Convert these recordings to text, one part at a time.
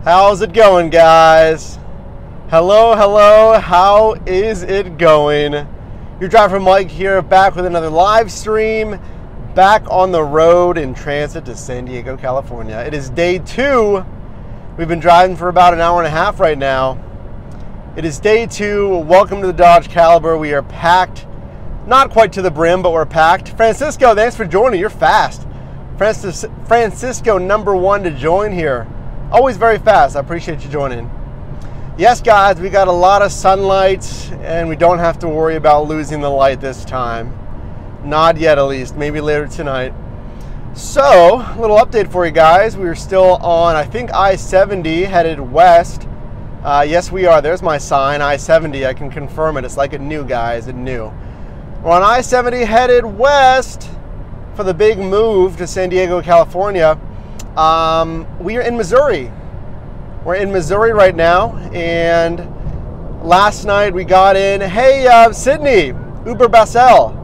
How's it going, guys? Hello, hello, how is it going? Your driver Mike here, back with another live stream, back on the road in transit to San Diego, California. It is day 2. We've been driving for about an hour and a half right now. It is day 2. Welcome to the Dodge Caliber. We are packed, not quite to the brim, but we're packed. Francisco, thanks for joining. You're fast. Francisco, number 1 to join here. Always very fast. I appreciate you joining. Yes, guys, we got a lot of sunlight, and we don't have to worry about losing the light this time. Not yet, at least. Maybe later tonight. So, a little update for you guys. We are still on, I think, I-70 headed west. Yes, we are. There's my sign, I-70. I can confirm it. It's like it new, guys. It new. We're on I-70 headed west for the big move to San Diego, California. We are in Missouri. We're in Missouri right now, and last night we got in. Hey, Sydney, Uber Basel.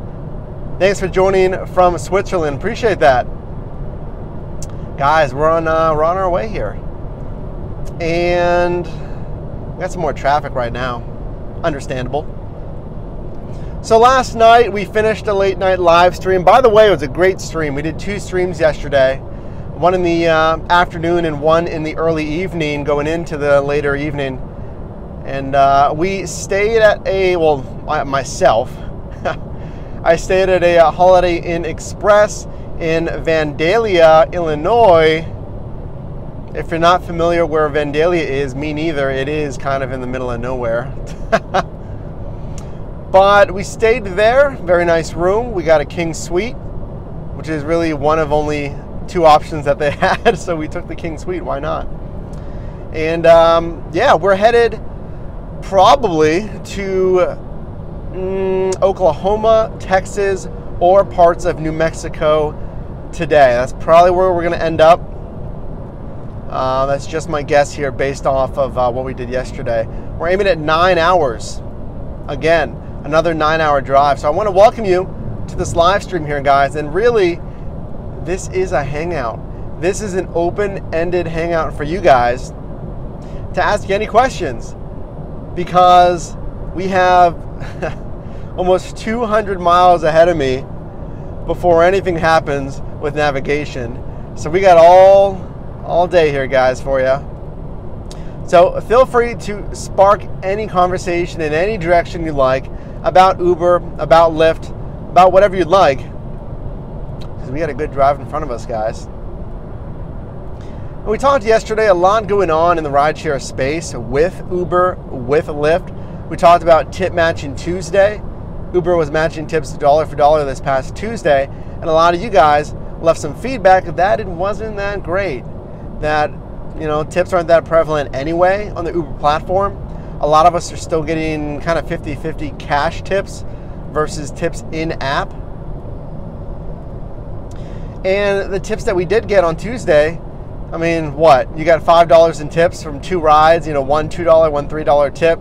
Thanks for joining from Switzerland. Appreciate that. Guys, we're on our way here, and we got some more traffic right now. Understandable. So last night we finished a late night live stream. By the way, it was a great stream. We did 2 streams yesterday. One in the afternoon and one in the early evening, going into the later evening. And we stayed at myself, I stayed at a Holiday Inn Express in Vandalia, Illinois. If you're not familiar where Vandalia is, me neither. It is kind of in the middle of nowhere. But we stayed there, very nice room. We got a king suite, which is really one of only 2 options that they had, so we took the king suite. Why not? And yeah, we're headed probably to Oklahoma, Texas, or parts of New Mexico today. That's probably where we're going to end up. That's just my guess here based off of what we did yesterday. We're aiming at 9 hours. Again, another 9-hour drive. So I want to welcome you to this live stream here, guys, and really, this is a hangout. This is an open-ended hangout for you guys to ask any questions, because we have almost 200 miles ahead of me before anything happens with navigation. So we got all day here, guys, for you. So feel free to spark any conversation in any direction you like about Uber, about Lyft, about whatever you'd like. We got a good drive in front of us, guys. And we talked yesterday, a lot going on in the rideshare space with Uber, with Lyft. We talked about Tip Matching Tuesday. Uber was matching tips dollar for dollar this past Tuesday, and a lot of you guys left some feedback that it wasn't that great, that tips aren't that prevalent anyway on the Uber platform. A lot of us are still getting kind of 50-50 cash tips versus tips in-app. And the tips that we did get on Tuesday, I mean, what? You got $5 in tips from 2 rides, one $2, one $3 tip.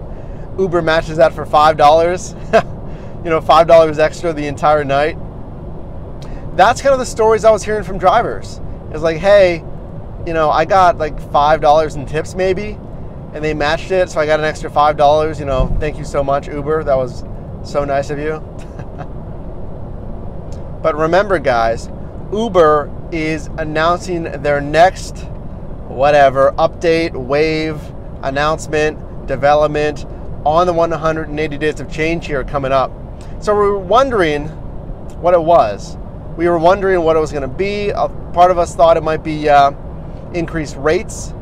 Uber matches that for $5. $5 extra the entire night. That's kind of the stories I was hearing from drivers. It's like, hey, I got like $5 in tips maybe, and they matched it, so I got an extra $5. Thank you so much, Uber. That was so nice of you. But remember, guys, Uber is announcing their next update, wave, announcement, development on the 180 days of change here coming up. So we were wondering what it was. We were wondering what it was going to be. Part of us thought it might be increased rates.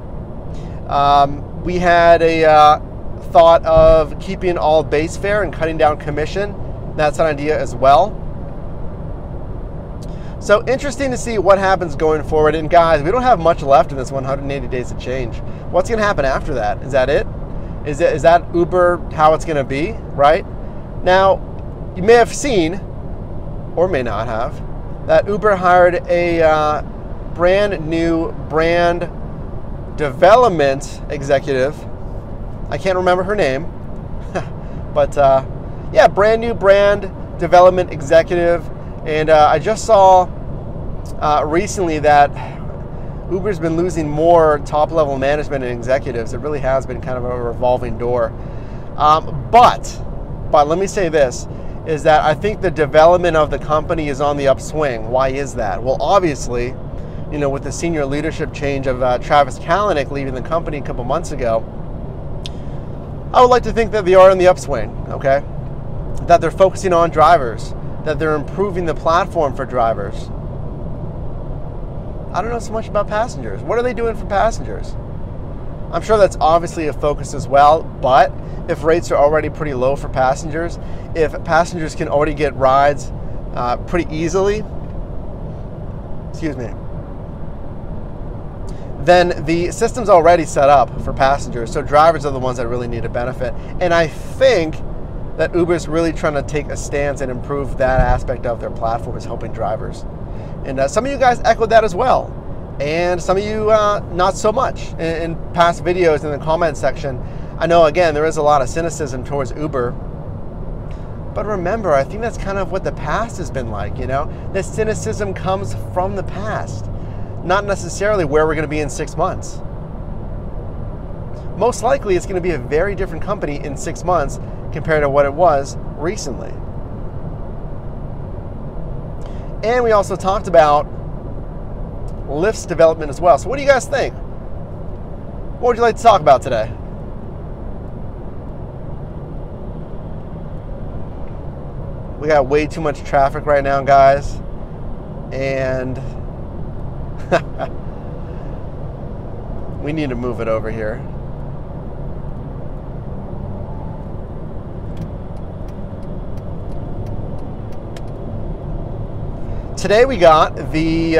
We had a thought of keeping all base fare and cutting down commission. That's an idea as well. So interesting to see what happens going forward. And guys, we don't have much left in this 180 days of change. What's going to happen after that? Is that it? Is that Uber how it's going to be, right? Now, you may have seen, or may not have, that Uber hired a brand new brand development executive. I can't remember her name, but yeah, brand new brand development executive. And I just saw recently that Uber's been losing more top-level management and executives. It really has been kind of a revolving door. But let me say this, is that I think the development of the company is on the upswing. Why is that? Well, obviously, you know, with the senior leadership change of Travis Kalanick leaving the company a couple months ago, I would like to think that they are in the upswing, okay? That they're focusing on drivers, that they're improving the platform for drivers. I don't know so much about passengers. What are they doing for passengers? I'm sure that's obviously a focus as well, but if rates are already pretty low for passengers, if passengers can already get rides pretty easily, then the system's already set up for passengers, so drivers are the ones that really need to benefit. And I think that Uber's really trying to take a stance and improve that aspect of their platform, is helping drivers. And some of you guys echoed that as well. And some of you not so much. In past videos in the comment section, I know, again, there is a lot of cynicism towards Uber. But remember, I think that's kind of what the past has been like, you know? The cynicism comes from the past, not necessarily where we're going to be in 6 months. Most likely, it's going to be a very different company in 6 months compared to what it was recently. And we also talked about Lyft's development as well. So what do you guys think? What would you like to talk about today? We got way too much traffic right now, guys. And we need to move it over here. Today we got the,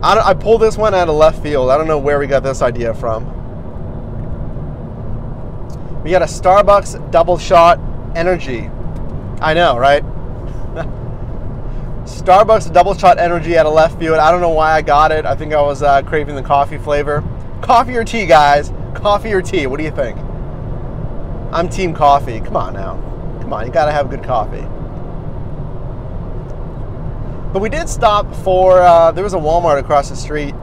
I pulled this one out of left field. I don't know where we got this idea from. We got a Starbucks double shot energy. I know, right? Starbucks double shot energy out of left field. I don't know why I got it. I think I was craving the coffee flavor. Coffee or tea, guys? Coffee or tea? What do you think? I'm team coffee. Come on now. Come on, you gotta have good coffee. But we did stop for, there was a Walmart across the street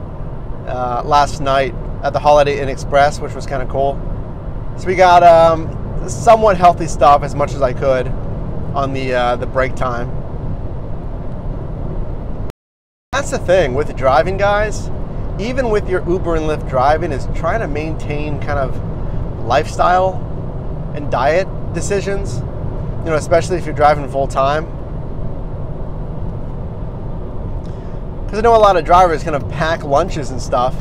last night at the Holiday Inn Express, which was kind of cool. So we got somewhat healthy stuff as much as I could on the break time. That's the thing with driving, guys. Even with your Uber and Lyft driving, is trying to maintain kind of lifestyle and diet decisions, you know, especially if you're driving full time. Because I know a lot of drivers kind of pack lunches and stuff,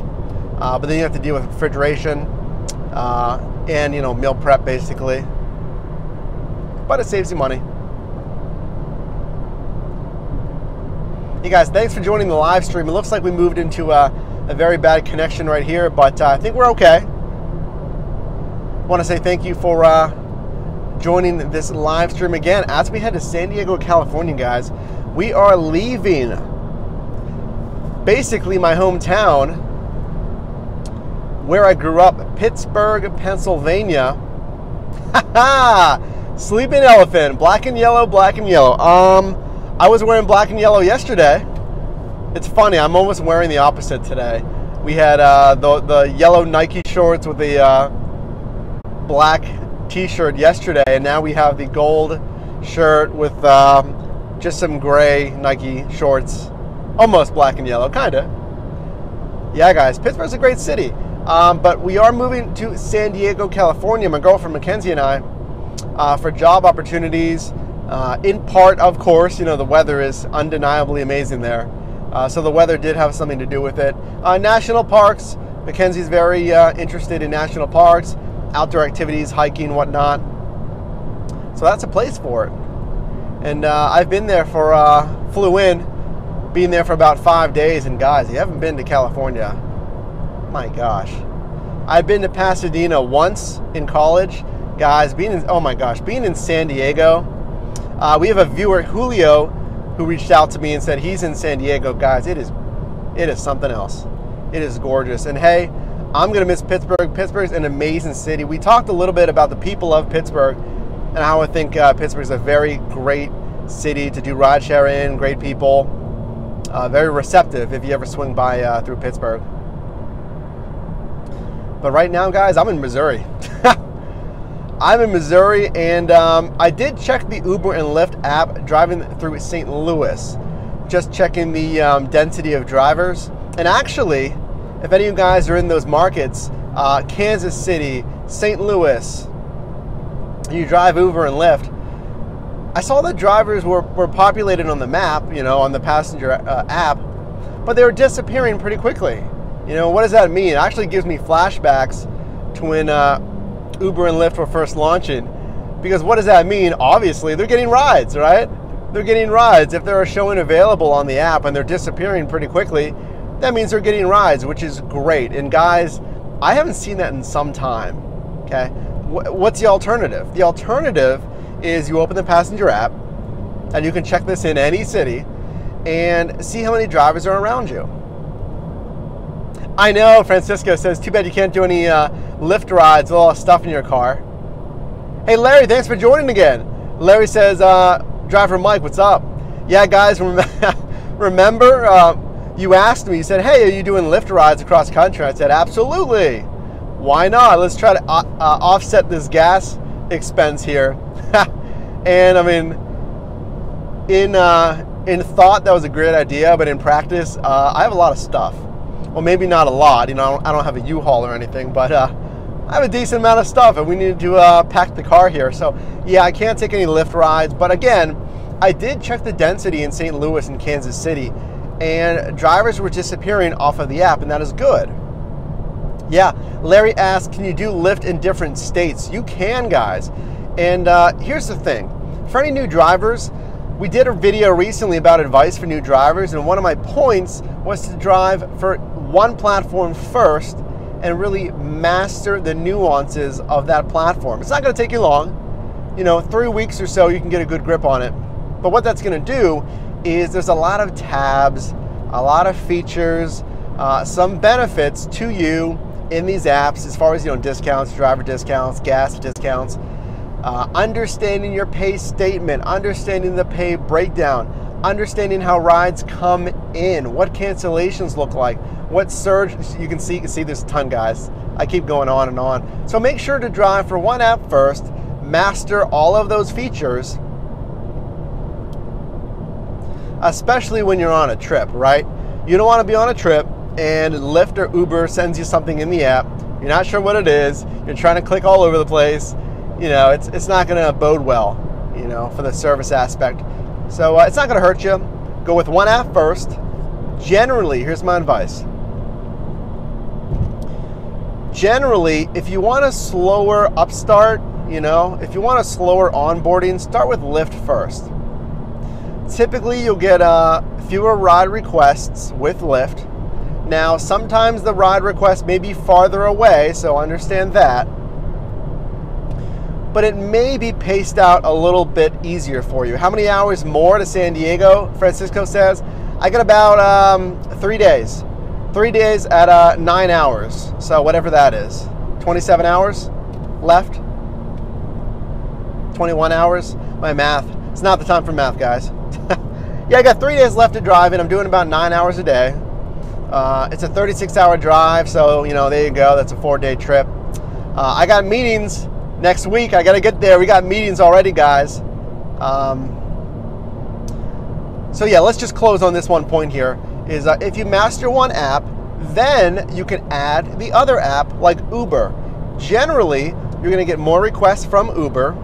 but then you have to deal with refrigeration and, you know, meal prep basically. But it saves you money. Hey guys, thanks for joining the live stream. It looks like we moved into a very bad connection right here, but I think we're okay. I want to say thank you for joining this live stream again. As we head to San Diego, California, guys, we are leaving basically my hometown where I grew up, Pittsburgh, Pennsylvania. Haha! Sleeping Elephant, black and yellow, black and yellow. I was wearing black and yellow yesterday. It's funny, I'm almost wearing the opposite today. We had the yellow Nike shorts with the black t-shirt yesterday, and now we have the gold shirt with just some gray Nike shorts. Almost black and yellow, kinda. Yeah, guys, Pittsburgh's a great city. But we are moving to San Diego, California, my girlfriend Mackenzie and I, for job opportunities. In part, of course, you know, the weather is undeniably amazing there. So the weather did have something to do with it. National parks. Mackenzie's very interested in national parks, outdoor activities, hiking, whatnot. So that's a place for it. And I've been there for, flew in, being there for about 5 days. And guys, you haven't been to California, my gosh. I've been to Pasadena once in college. Guys, being in San Diego. We have a viewer, Julio, who reached out to me and said he's in San Diego. Guys, it is something else. It is gorgeous. And hey, I'm going to miss Pittsburgh. Pittsburgh's an amazing city. We talked a little bit about the people of Pittsburgh and how I think Pittsburgh's a very great city to do rideshare in, great people. very receptive if you ever swing by through Pittsburgh. But right now, guys, I'm in Missouri. I'm in Missouri, and I did check the Uber and Lyft app driving through St. Louis, just checking the density of drivers. And actually, if any of you guys are in those markets, Kansas City, St. Louis, you drive Uber and Lyft, I saw that drivers were populated on the map, you know, on the passenger app, but they were disappearing pretty quickly. You know, what does that mean? It actually gives me flashbacks to when Uber and Lyft were first launching, because what does that mean? Obviously, they're getting rides, right? They're getting rides. If they're showing available on the app and they're disappearing pretty quickly, that means they're getting rides, which is great. And guys, I haven't seen that in some time, okay? What's the alternative? The alternative is you open the passenger app, and you can check this in any city and see how many drivers are around you. I know, Francisco says, too bad you can't do any Lyft rides with all the stuff in your car. Hey, Larry, thanks for joining again. Larry says, Driver Mike, what's up? Yeah, guys, remember you asked me, you said, hey, are you doing Lyft rides across country? I said, absolutely. Why not? Let's try to offset this gas expense here. And I mean, in thought, that was a great idea, but in practice, I have a lot of stuff. Well, maybe not a lot, you know, I don't have a U-Haul or anything, but I have a decent amount of stuff, and we need to pack the car here. So yeah, I can't take any Lyft rides, but again, I did check the density in St. Louis and Kansas City, and drivers were disappearing off of the app, and that is good. Yeah, Larry asked, can you do Lyft in different states? You can, guys. And here's the thing. For any new drivers, we did a video recently about advice for new drivers, and one of my points was to drive for one platform first and really master the nuances of that platform. It's not going to take you long. You know, 3 weeks or so, you can get a good grip on it. But what that's going to do is there's a lot of tabs, a lot of features, some benefits to you in these apps as far as, you know, discounts, driver discounts, gas discounts, understanding your pay statement, understanding the pay breakdown, understanding how rides come in, what cancellations look like, what surge. You can see there's a ton, guys. I keep going on and on. So make sure to drive for one app first, master all of those features, especially when you're on a trip, right? You don't want to be on a trip and Lyft or Uber sends you something in the app. You're not sure what it is. You're trying to click all over the place. You know, it's not going to bode well, you know, for the service aspect. So it's not going to hurt you. Go with one app first. Generally, here's my advice. Generally, if you want a slower upstart, you know, if you want a slower onboarding, start with Lyft first. Typically, you'll get fewer ride requests with Lyft. Now, sometimes the ride request may be farther away, so understand that. But it may be paced out a little bit easier for you. How many hours more to San Diego? Francisco says, I got about 3 days. 3 days at 9 hours. So whatever that is. 27 hours left. 21 hours. My math. It's not the time for math, guys. Yeah, I got 3 days left to drive, and I'm doing about 9 hours a day. It's a 36-hour drive, so, you know, there you go. That's a 4-day trip. I got meetings next week. I got to get there. We got meetings already, guys. So yeah, let's just close on this one point here, is if you master one app, then you can add the other app like Uber. Generally, you're going to get more requests from Uber.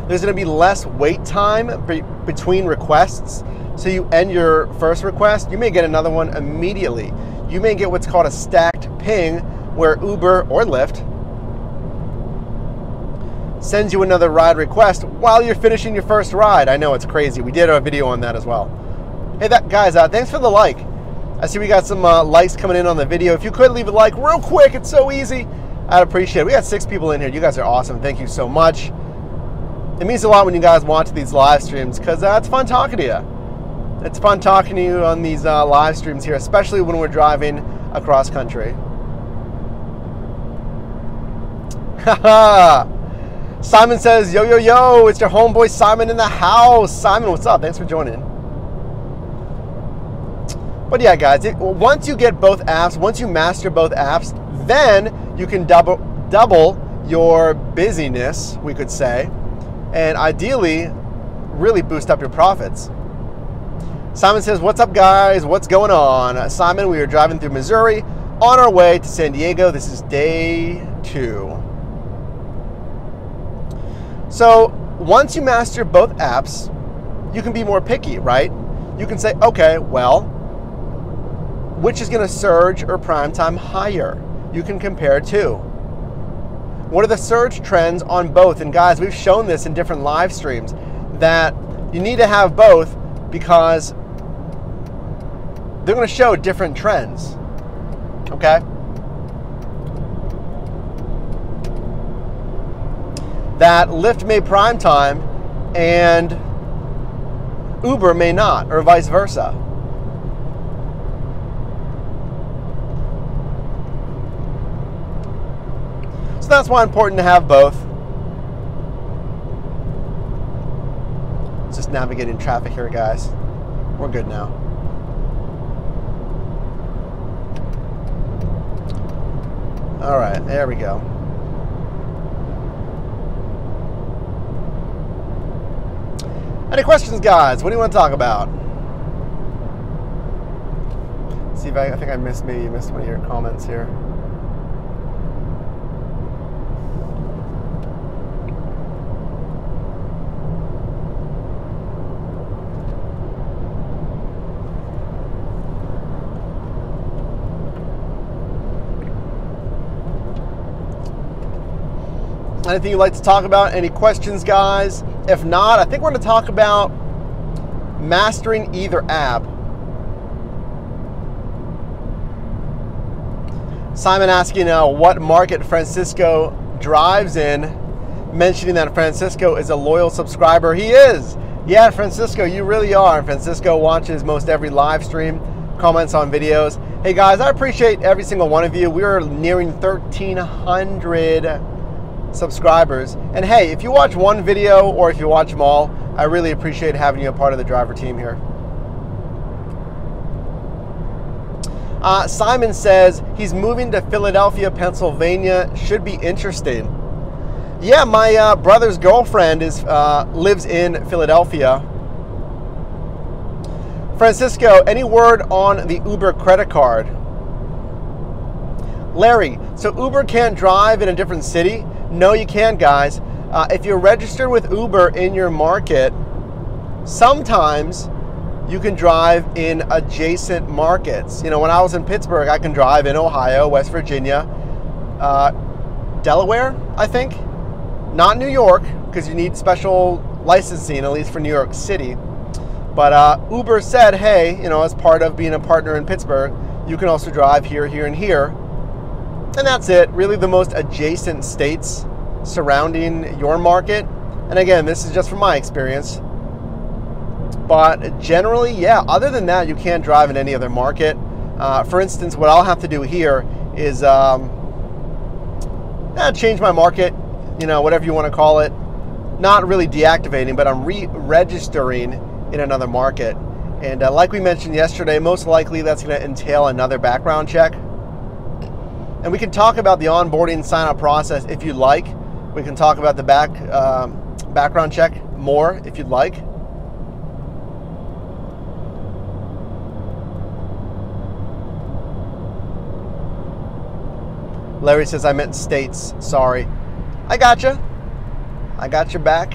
There's going to be less wait time between requests. So you end your first request, you may get another one immediately. You may get what's called a stacked ping, where Uber or Lyft sends you another ride request while you're finishing your first ride. I know, it's crazy. We did a video on that as well. Hey, guys, thanks for the like. I see we got some likes coming in on the video. If you could leave a like real quick, it's so easy. I'd appreciate it. We got 6 people in here. You guys are awesome. Thank you so much. It means a lot when you guys watch these live streams, because it's fun talking to you. It's fun talking to you on these live streams here, especially when we're driving across country. Simon says, yo, yo, yo, it's your homeboy Simon in the house. Simon, what's up? Thanks for joining. But yeah, guys, once you get both apps, once you master both apps, then you can double your busyness, we could say, and ideally really boost up your profits. Simon says, what's up, guys? What's going on? Simon, we are driving through Missouri on our way to San Diego. This is day 2. So once you master both apps, you can be more picky, right? You can say, okay, well, which is going to surge or prime time higher? You can compare two. What are the surge trends on both? And guys, we've shown this in different live streams that you need to have both because they're going to show different trends. Okay? That Lyft may prime time and Uber may not, or vice versa. So that's why it's important to have both. Just navigating traffic here, guys. We're good now. All right, there we go. Any questions, guys? What do you want to talk about? See if I think I missed, maybe you missed one of your comments here. Anything you'd like to talk about? Any questions, guys? If not, I think we're going to talk about mastering either app. Simon asking what market Francisco drives in, mentioning that Francisco is a loyal subscriber. He is. Yeah, Francisco, you really are. Francisco watches most every live stream, comments on videos. Hey, guys, I appreciate every single one of you. We're nearing 1,300 subscribers, and hey, if you watch one video or if you watch them all, I really appreciate having you a part of the driver team here. Simon says he's moving to Philadelphia, Pennsylvania. Should be interesting. Yeah, my brother's girlfriend lives in Philadelphia. Francisco, any word on the Uber credit card? Larry, so Uber can't drive in a different city? No, you can, guys. If you're registered with Uber in your market, sometimes you can drive in adjacent markets. You know, when I was in Pittsburgh, I can drive in Ohio, West Virginia, Delaware, I think. Not New York, because you need special licensing, at least for New York City. But Uber said, hey, you know, as part of being a partner in Pittsburgh, you can also drive here, here, and here. And that's it, really the most adjacent states surrounding your market. And again, this is just from my experience. But generally, yeah, other than that, you can't drive in any other market. For instance, what I'll have to do here is change my market, you know, whatever you want to call it. Not really deactivating, but I'm re-registering in another market. And like we mentioned yesterday, most likely that's going to entail another background check. And we can talk about the onboarding sign-up process if you'd like. We can talk about the background check more if you'd like. Larry says, I meant states. Sorry. I gotcha. I got your back.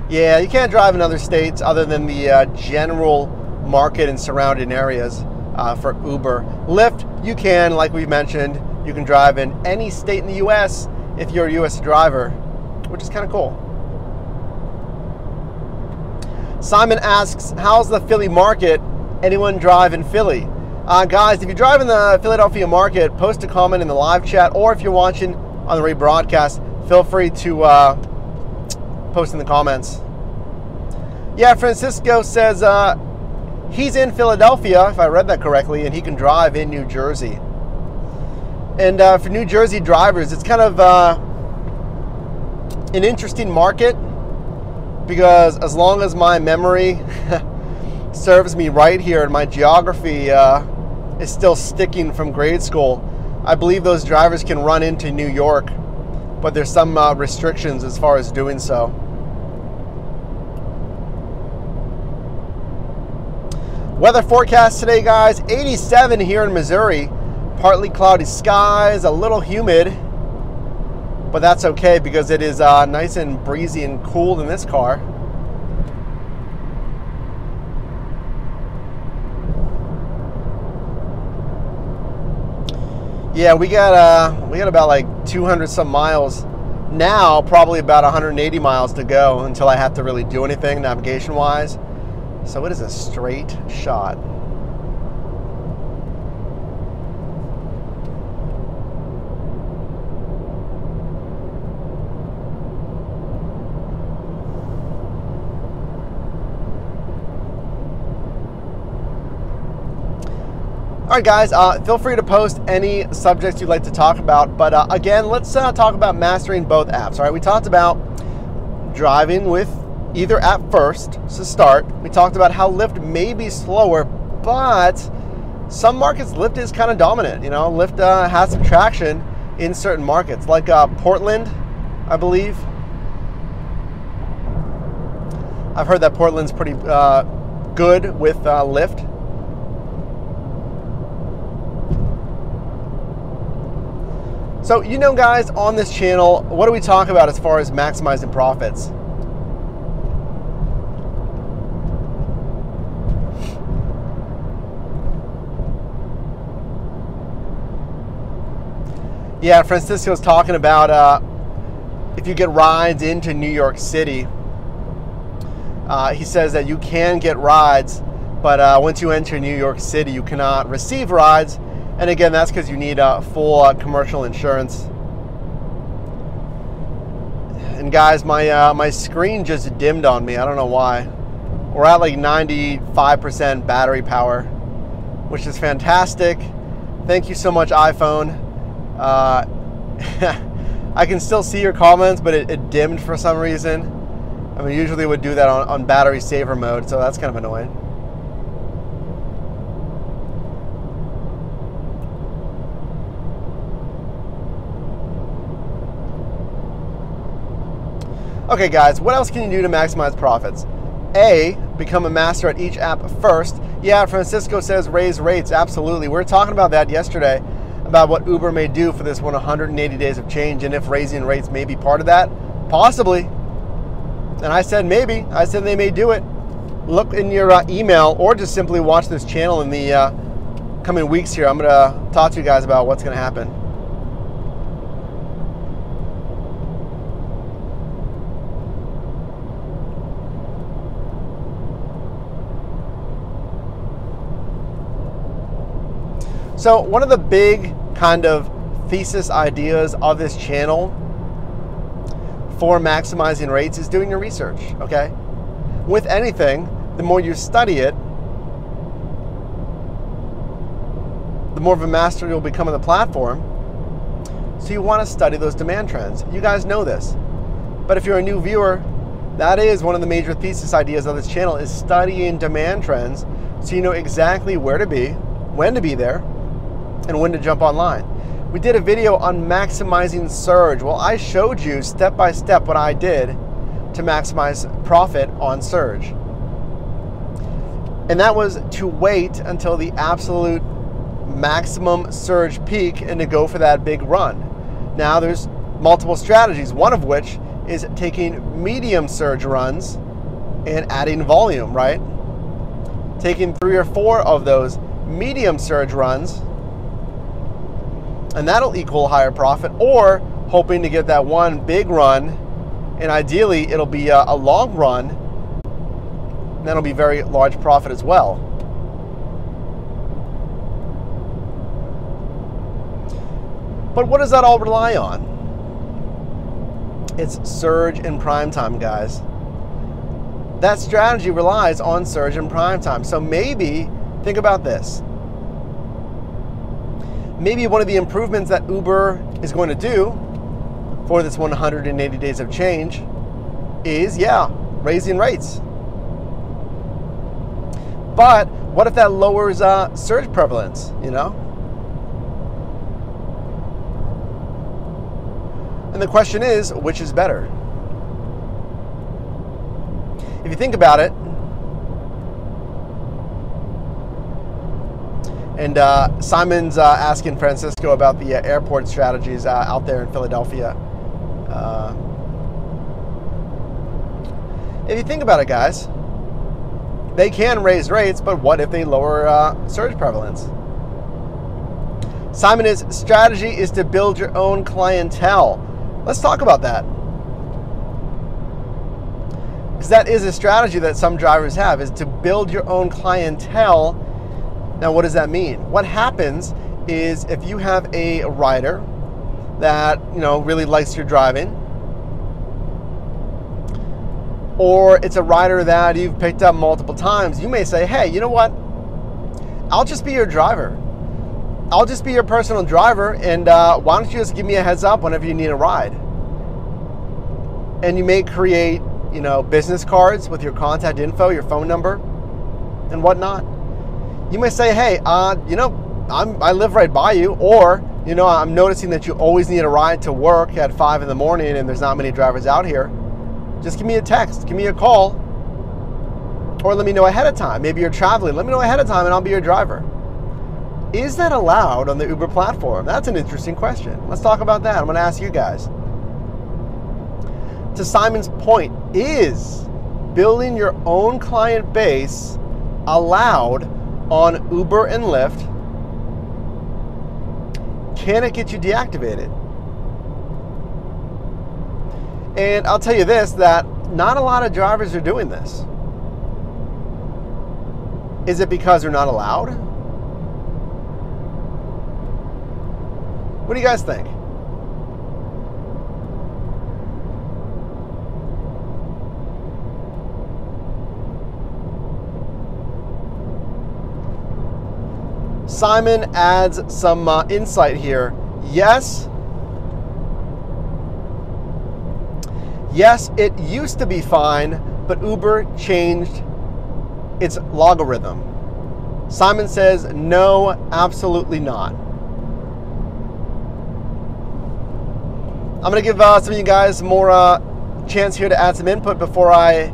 Yeah, you can't drive in other states other than the general market and surrounding areas for Uber. Lyft, you can, like we mentioned, you can drive in any state in the U.S. if you're a U.S. driver, which is kind of cool. Simon asks, how's the Philly market? Anyone drive in Philly? Guys, if you drive in the Philadelphia market, post a comment in the live chat, or if you're watching on the rebroadcast, feel free to post in the comments. Yeah, Francisco says he's in Philadelphia, if I read that correctly, and he can drive in New Jersey. And for New Jersey drivers, it's kind of an interesting market because as long as my memory serves me right here, and my geography is still sticking from grade school. I believe those drivers can run into New York, but there's some restrictions as far as doing so. Weather forecast today, guys, 87 here in Missouri. Partly cloudy skies, a little humid, but that's okay because it is nice and breezy and cool in this car. Yeah, we got about like 200 some miles now, probably about 180 miles to go until I have to really do anything navigation wise. So it is a straight shot. All right, guys, feel free to post any subjects you'd like to talk about. But again, let's talk about mastering both apps. All right, we talked about driving with either app first to start. We talked about how Lyft may be slower, but some markets Lyft is kind of dominant. You know, Lyft has some traction in certain markets, like Portland, I believe. I've heard that Portland's pretty good with Lyft. So, you know, guys, on this channel, what do we talk about as far as maximizing profits? Yeah, Francisco's talking about if you get rides into New York City, he says that you can get rides, but once you enter New York City, you cannot receive rides. And again, that's because you need full commercial insurance. And guys, my screen just dimmed on me. I don't know why. We're at like 95% battery power, which is fantastic. Thank you so much, iPhone. I can still see your comments, but it dimmed for some reason. I mean, usually it would do that on battery saver mode, so that's kind of annoying. Okay, guys, what else can you do to maximize profits? A, become a master at each app first. Yeah, Francisco says raise rates. Absolutely. We were talking about that yesterday, about what Uber may do for this 180 days of change, and if raising rates may be part of that. Possibly. And I said maybe. I said they may do it. Look in your email, or just simply watch this channel in the coming weeks here. I'm going to talk to you guys about what's going to happen. So one of the big kind of thesis ideas of this channel for maximizing rates is doing your research, okay? With anything, the more you study it, the more of a master you'll become on the platform. So you want to study those demand trends. You guys know this. But if you're a new viewer, that is one of the major thesis ideas of this channel, is studying demand trends so you know exactly where to be, when to be there, and when to jump online. We did a video on maximizing surge. Well, I showed you step by step what I did to maximize profit on surge. And that was to wait until the absolute maximum surge peak and to go for that big run. Now there's multiple strategies, one of which is taking medium surge runs and adding volume, right? Taking 3 or 4 of those medium surge runs, and that'll equal higher profit, or hoping to get that one big run, and ideally it'll be a long run, and that'll be very large profit as well. But what does that all rely on? It's surge and prime time, guys. That strategy relies on surge and prime time. So maybe, think about this. Maybe one of the improvements that Uber is going to do for this 180 days of change is, yeah, raising rates. But what if that lowers surge prevalence, you know? And the question is, which is better? If you think about it, and Simon's asking Francisco about the airport strategies out there in Philadelphia. If you think about it, guys, they can raise rates, but what if they lower surge prevalence? Simon's strategy is to build your own clientele. Let's talk about that. Because that is a strategy that some drivers have, is to build your own clientele. Now, what does that mean? What happens is if you have a rider that, you know, really likes your driving, or it's a rider that you've picked up multiple times, you may say, hey, you know what? I'll just be your driver. I'll just be your personal driver, and why don't you just give me a heads up whenever you need a ride? And you may create, you know, business cards with your contact info, your phone number, and whatnot. You may say, hey, you know, I live right by you, or, you know, I'm noticing that you always need a ride to work at 5 in the morning and there's not many drivers out here. Just give me a text, give me a call, or let me know ahead of time. Maybe you're traveling, let me know ahead of time and I'll be your driver. Is that allowed on the Uber platform? That's an interesting question. Let's talk about that. I'm gonna ask you guys. To Simon's point, is building your own client base allowed on Uber and Lyft? Can it get you deactivated? And I'll tell you this, that not a lot of drivers are doing this. Is it because they're not allowed? What do you guys think? Simon adds some insight here. Yes, it used to be fine, but Uber changed its logarithm. Simon says, no, absolutely not. I'm going to give some of you guys more chance here to add some input before I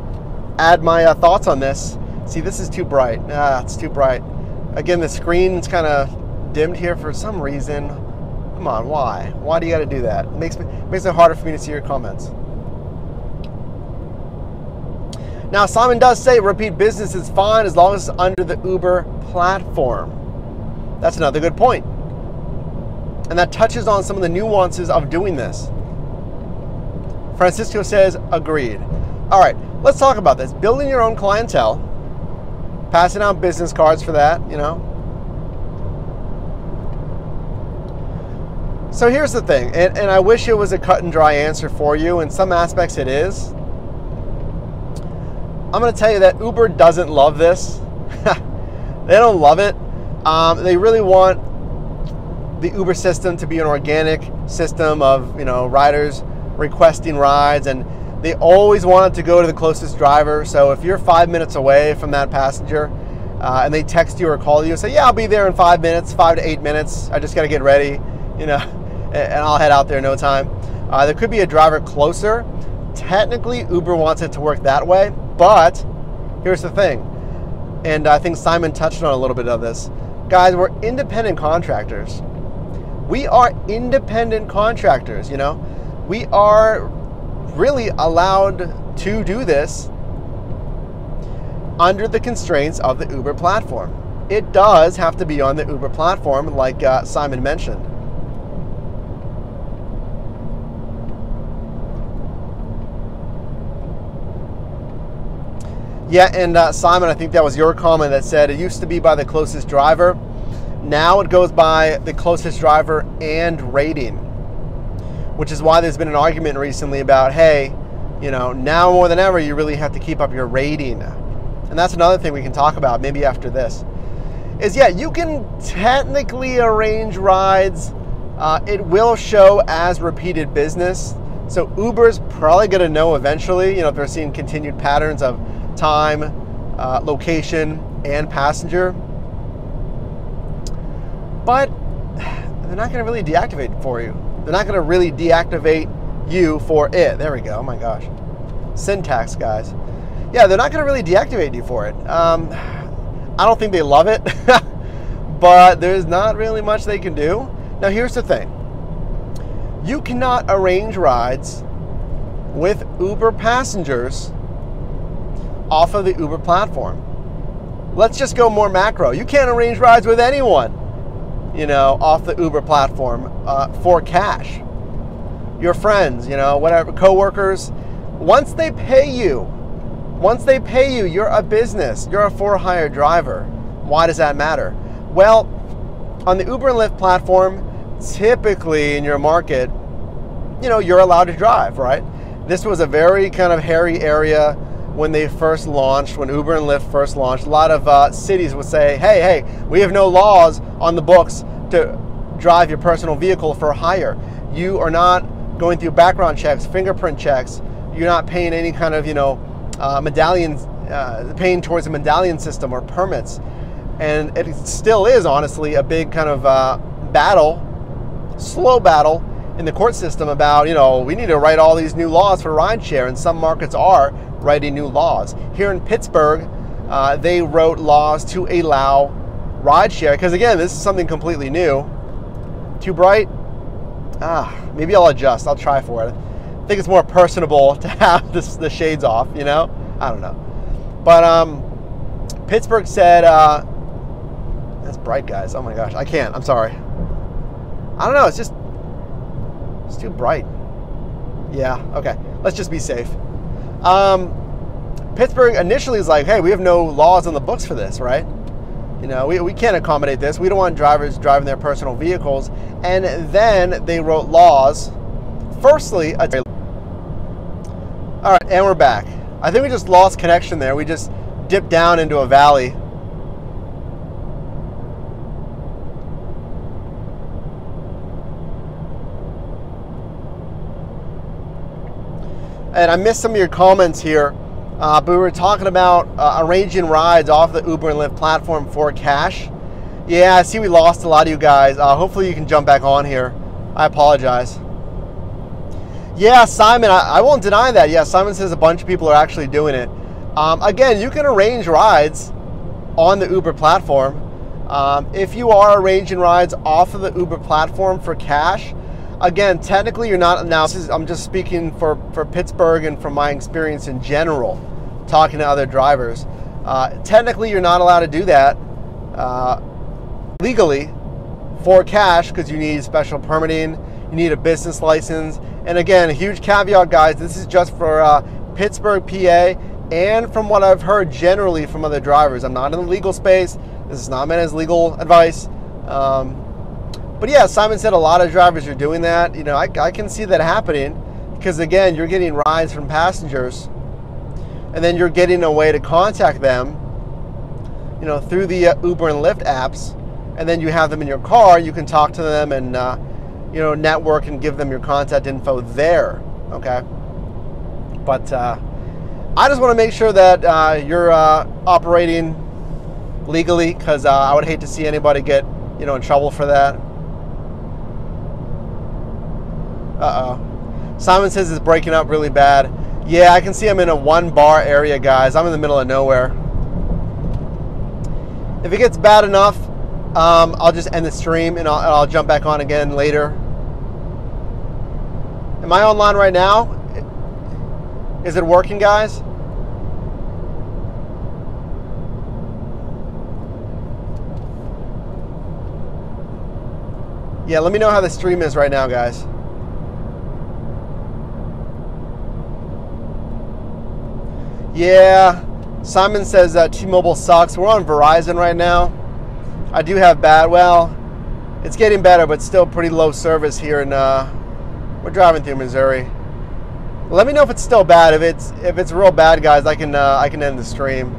add my thoughts on this. See, this is too bright. It's too bright. Again, the screen's kind of dimmed here for some reason. Come on, why? Why do you got to do that? It makes it harder for me to see your comments. Now, Simon does say repeat business is fine as long as it's under the Uber platform. That's another good point. And that touches on some of the nuances of doing this. Francisco says, agreed. All right, let's talk about this. Building your own clientele. Passing out business cards for that, you know. So here's the thing, and I wish it was a cut and dry answer for you. In some aspects it is. I'm going to tell you that Uber doesn't love this. They don't love it. They really want the Uber system to be an organic system of, you know, riders requesting rides, and they always want it to go to the closest driver. So if you're 5 minutes away from that passenger and they text you or call you and say, yeah, I'll be there in 5 minutes, 5 to 8 minutes. I just got to get ready, you know, and I'll head out there in no time. There could be a driver closer. Technically, Uber wants it to work that way, but here's the thing. And I think Simon touched on a little bit of this. Guys, we're independent contractors. We are independent contractors, you know. We are really allowed to do this under the constraints of the Uber platform. It does have to be on the Uber platform, like Simon mentioned. Yeah, and Simon, I think that was your comment that said it used to be by the closest driver. Now it goes by the closest driver and rating, which is why there's been an argument recently about, hey, you know, now more than ever, you really have to keep up your rating. And that's another thing we can talk about maybe after this. Is, yeah, you can technically arrange rides. It will show as repeated business. So Uber's probably going to know eventually, you know, if they're seeing continued patterns of time, location, and passenger. But they're not going to really deactivate for you. They're not going to really deactivate you for it. There we go. Oh my gosh. Syntax, guys. Yeah, they're not going to really deactivate you for it. I don't think they love it, but there's not really much they can do. Now, here's the thing. You cannot arrange rides with Uber passengers off of the Uber platform. Let's just go more macro. You can't arrange rides with anyone, you know, off the Uber platform for cash. Your friends, you know, whatever, coworkers, once they pay you, you're a business. You're a for-hire driver. Why does that matter? Well, on the Uber and Lyft platform, typically in your market, you know, you're allowed to drive, right? This was a very kind of hairy area when they first launched, when Uber and Lyft first launched. A lot of cities would say, hey, we have no laws on the books to drive your personal vehicle for hire. You are not going through background checks, fingerprint checks. You're not paying any kind of, you know, medallions, paying towards a medallion system or permits. And it still is, honestly, a big kind of slow battle in the court system about, you know, we need to write all these new laws for rideshare, and some markets are writing new laws. Here in Pittsburgh, they wrote laws to allow rideshare, because again, this is something completely new. Too bright? Maybe I'll adjust. I'll try for it. I think it's more personable to have the shades off, you know? I don't know. But Pittsburgh said, that's bright, guys. Oh my gosh, I can't. I'm sorry. I don't know. It's too bright. Yeah, okay. Let's just be safe. Pittsburgh initially is like, hey, we have no laws on the books for this, right? You know, we can't accommodate this. We don't want drivers driving their personal vehicles. And then they wrote laws. Firstly, all right, and we're back. I think we just lost connection there. We just dipped down into a valley. And I missed some of your comments here, but we were talking about arranging rides off the Uber and Lyft platform for cash. Yeah, I see we lost a lot of you guys. Hopefully you can jump back on here. I apologize. Yeah, Simon, I won't deny that. Yeah, Simon says a bunch of people are actually doing it. Again, you can arrange rides on the Uber platform. If you are arranging rides off of the Uber platform for cash, again, technically you're not, now I'm just speaking for Pittsburgh and from my experience in general, talking to other drivers. Technically you're not allowed to do that legally for cash, because you need special permitting, you need a business license. And again, a huge caveat, guys, this is just for Pittsburgh, PA, and from what I've heard generally from other drivers. I'm not in the legal space. This is not meant as legal advice. But yeah, Simon said a lot of drivers are doing that. You know, I can see that happening, because again, you're getting rides from passengers, and then you're getting a way to contact them, you know, through the Uber and Lyft apps, and then you have them in your car. You can talk to them and you know, network and give them your contact info there. Okay, but I just want to make sure that you're operating legally, because I would hate to see anybody get, you know, in trouble for that. Simon says it's breaking up really bad. Yeah, I can see I'm in a 1-bar area, guys. I'm in the middle of nowhere. If it gets bad enough, I'll just end the stream and I'll jump back on again later. Am I online right now? Is it working, guys? Yeah, let me know how the stream is right now, guys. Yeah, Simon says T-Mobile sucks. We're on Verizon right now. I do have bad, well, it's getting better, but still pretty low service here, and we're driving through Missouri. Let me know if it's still bad. If it's real bad, guys, I can end the stream.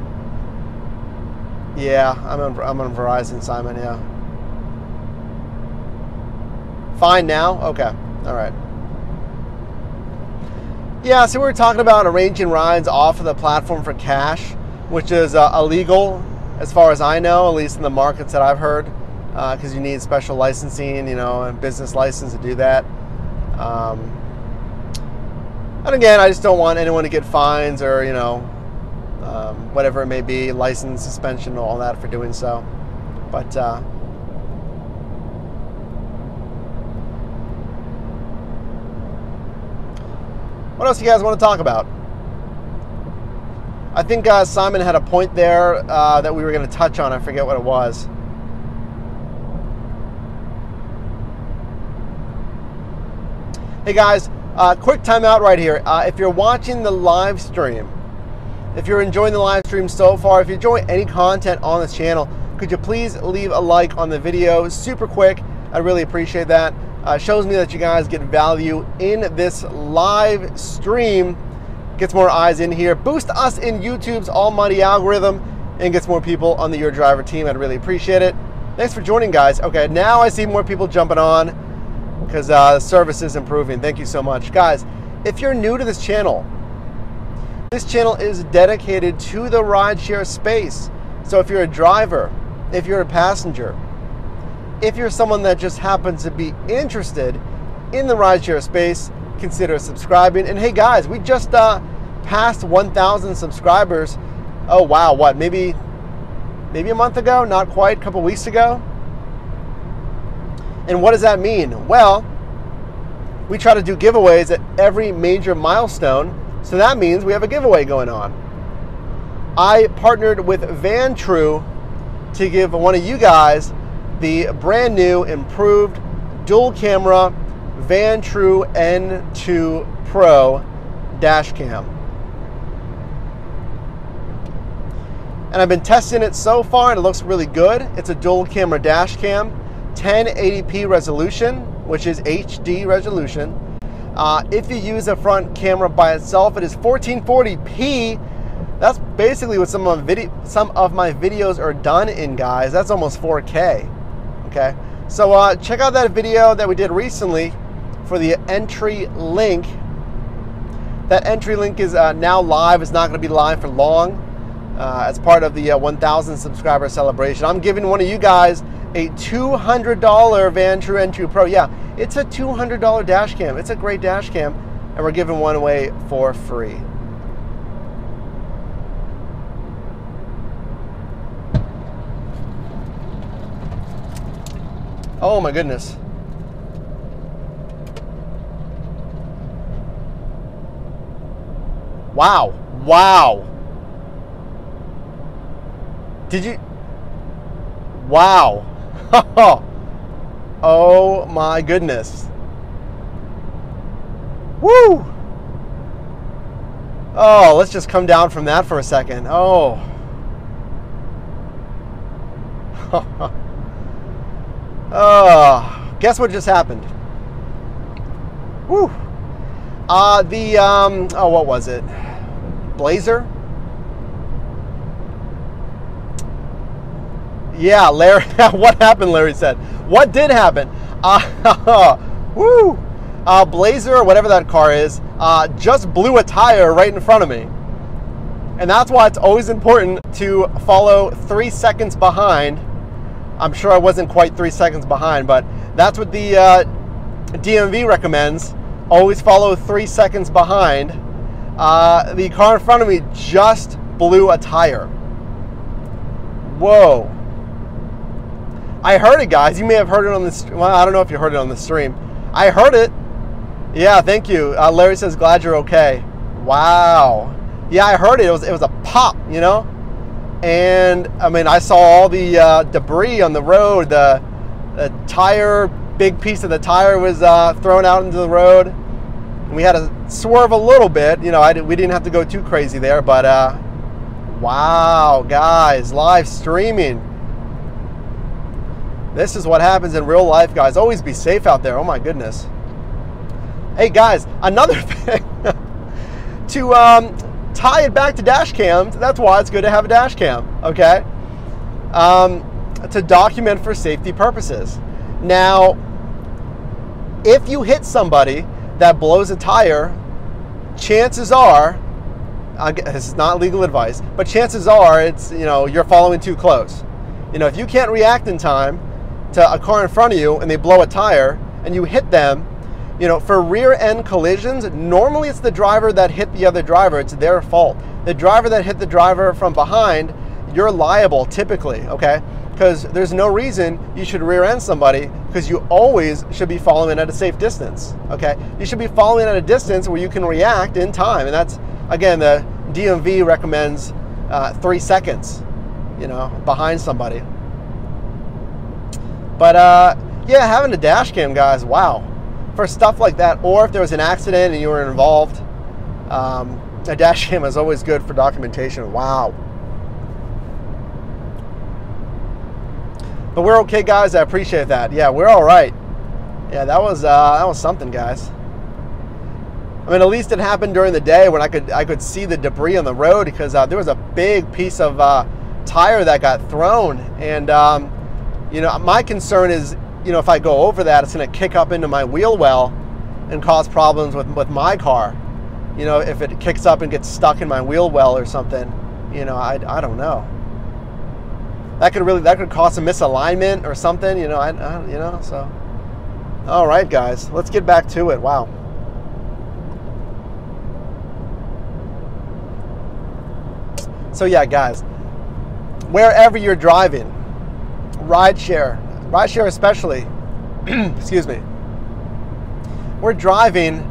Yeah, I'm on Verizon, Simon. Yeah. Fine now? Okay. All right. Yeah, so we were talking about arranging rides off of the platform for cash, which is illegal as far as I know, at least in the markets that I've heard, because you need special licensing, you know, and business license to do that. And again, I just don't want anyone to get fines or, you know, whatever it may be, license suspension, all that for doing so. But what else do you guys want to talk about? I think Simon had a point there that we were going to touch on. I forget what it was. Hey guys, quick timeout right here. If you're watching the live stream, if you're enjoying the live stream so far, if you enjoy any content on this channel, could you please leave a like on the video? Super quick. I really appreciate that. Shows me that you guys get value in this live stream. Gets more eyes in here. Boost us in YouTube's almighty algorithm and gets more people on the Your Driver team. I'd really appreciate it. Thanks for joining, guys. Okay, now I see more people jumping on because the service is improving. Thank you so much. Guys, if you're new to this channel is dedicated to the rideshare space. So if you're a driver, if you're a passenger, if you're someone that just happens to be interested in the rideshare space, consider subscribing. And hey guys, we just passed 1,000 subscribers. Oh wow, what, maybe a month ago? Not quite, a couple weeks ago. And what does that mean? Well, we try to do giveaways at every major milestone, so that means we have a giveaway going on. I partnered with Vantrue to give one of you guys the brand new, improved, dual camera Vantrue N2 Pro dash cam. And I've been testing it so far and it looks really good. It's a dual camera dash cam, 1080p resolution, which is HD resolution. If you use a front camera by itself, it is 1440p. That's basically what some of my videos are done in, guys. That's almost 4K. Okay, so check out that video that we did recently for the entry link. That entry link is now live. It's not going to be live for long. As part of the 1,000 subscriber celebration, I'm giving one of you guys a $200 Vantrue N2 Pro. Yeah, it's a $200 dash cam. It's a great dash cam, and we're giving one away for free. Oh my goodness. Wow. Wow. Did you? Wow. Oh my goodness. Woo. Oh, let's just come down from that for a second. Oh. Oh, guess what just happened? Woo. Oh, what was it? Blazer? Yeah, Larry. What happened, Larry said. What did happen? Woo. Blazer, or whatever that car is, just blew a tire right in front of me. And that's why it's always important to follow 3 seconds behind. I'm sure I wasn't quite 3 seconds behind, but that's what the DMV recommends. Always follow 3 seconds behind. The car in front of me just blew a tire. Whoa. I heard it, guys. You may have heard it on the stream. Well, I don't know if you heard it on the stream. I heard it. Yeah, thank you. Larry says, glad you're okay. Wow. Yeah, I heard it. It was a pop, you know? And, I mean, I saw all the debris on the road. The tire, big piece of the tire was thrown out into the road. And we had to swerve a little bit. You know, we didn't have to go too crazy there. But, wow, guys, live streaming. This is what happens in real life, guys. Always be safe out there. Oh, my goodness. Hey, guys, another thing. To tie it back to dash cams, that's why it's good to have a dash cam, okay? To document for safety purposes. Now, if you hit somebody that blows a tire, chances are this is not legal advice, but chances are it's, you're following too close. If you can't react in time to a car in front of you and they blow a tire and you hit them, for rear end collisions, normally it's the driver that hit the other driver. It's their fault. The driver that hit the driver from behind, you're liable typically, okay? Because there's no reason you should rear end somebody, because you always should be following at a safe distance, okay? You should be following at a distance where you can react in time. And that's, again, the DMV recommends 3 seconds, behind somebody. But yeah, having a dash cam, guys, wow. For stuff like that, or if there was an accident and you were involved, a dash cam is always good for documentation. Wow. But we're okay, guys. I appreciate that. Yeah, we're all right. Yeah, that was something, guys. I mean, at least it happened during the day when I could see the debris on the road, because there was a big piece of tire that got thrown, and my concern is, if I go over that, it's going to kick up into my wheel well and cause problems with my car. If it kicks up and gets stuck in my wheel well or something, I don't know. That could cause a misalignment or something, so. All right, guys, let's get back to it. Wow. So yeah, guys, wherever you're driving, rideshare especially, excuse me, we're driving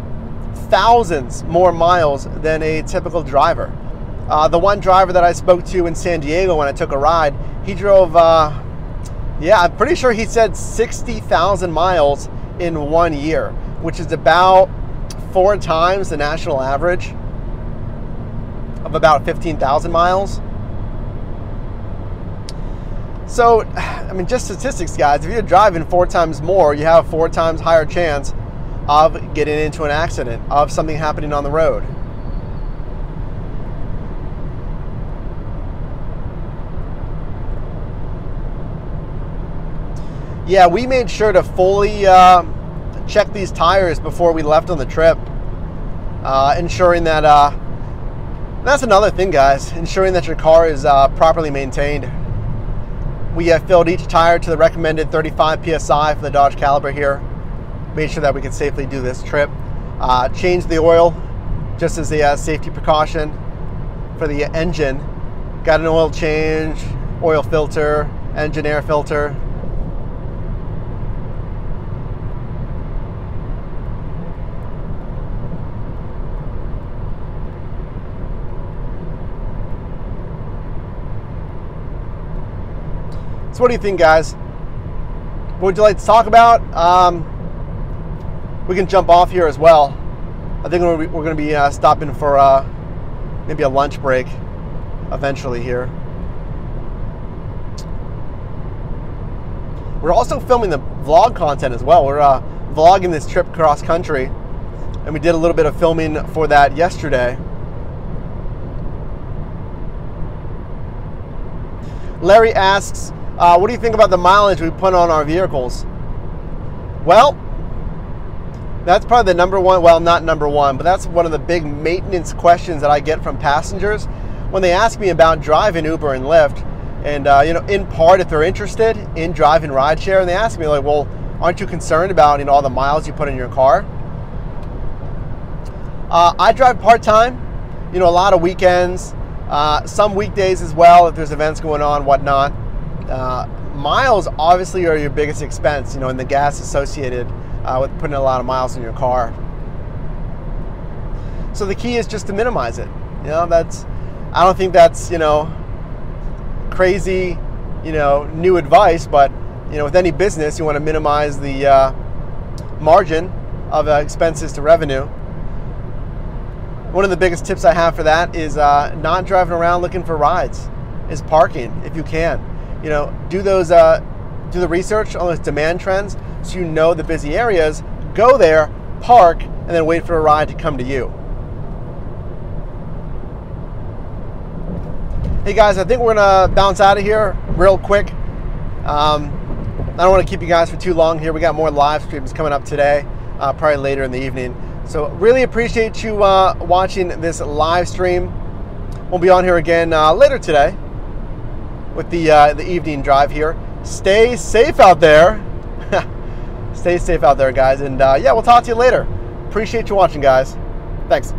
thousands more miles than a typical driver. The one driver that I spoke to in San Diego when I took a ride, he drove, I'm pretty sure he said 60,000 miles in 1 year, which is about 4 times the national average of about 15,000 miles. So, I mean, just statistics, guys. If you're driving 4 times more, you have a 4 times higher chance of getting into an accident, of something happening on the road. Yeah, we made sure to fully check these tires before we left on the trip, ensuring that, that's another thing, guys, ensuring that your car is properly maintained. We have filled each tire to the recommended 35 PSI for the Dodge Caliber here. Made sure that we could safely do this trip. Changed the oil just as a safety precaution for the engine. Got an oil change, oil filter, engine air filter. So what do you think, guys? What would you like to talk about? We can jump off here as well. I think we're going to be stopping for maybe a lunch break eventually here. We're also filming the vlog content as well. We're vlogging this trip cross country, and we did a little bit of filming for that yesterday. Larry asks, what do you think about the mileage we put on our vehicles? Well, that's probably the number one, well, not number one, but that's one of the big maintenance questions that I get from passengers when they ask me about driving Uber and Lyft. And, in part, if they're interested in driving rideshare, and they ask me, like, well, aren't you concerned about, all the miles you put in your car? I drive part-time, a lot of weekends, some weekdays as well, if there's events going on, whatnot. Miles obviously are your biggest expense, and the gas associated with putting a lot of miles in your car. So the key is just to minimize it. I don't think that's, crazy, new advice, but, with any business, you want to minimize the margin of expenses to revenue. One of the biggest tips I have for that is not driving around looking for rides, is parking if you can. Do those, do the research on those demand trends so you know the busy areas, go there, park, and then wait for a ride to come to you. Hey guys, I think we're gonna bounce out of here real quick. I don't want to keep you guys for too long here. We got more live streams coming up today, probably later in the evening. So really appreciate you watching this live stream. We'll be on here again later today with the evening drive here. Stay safe out there. Stay safe out there, guys. And yeah, we'll talk to you later. Appreciate you watching, guys. Thanks.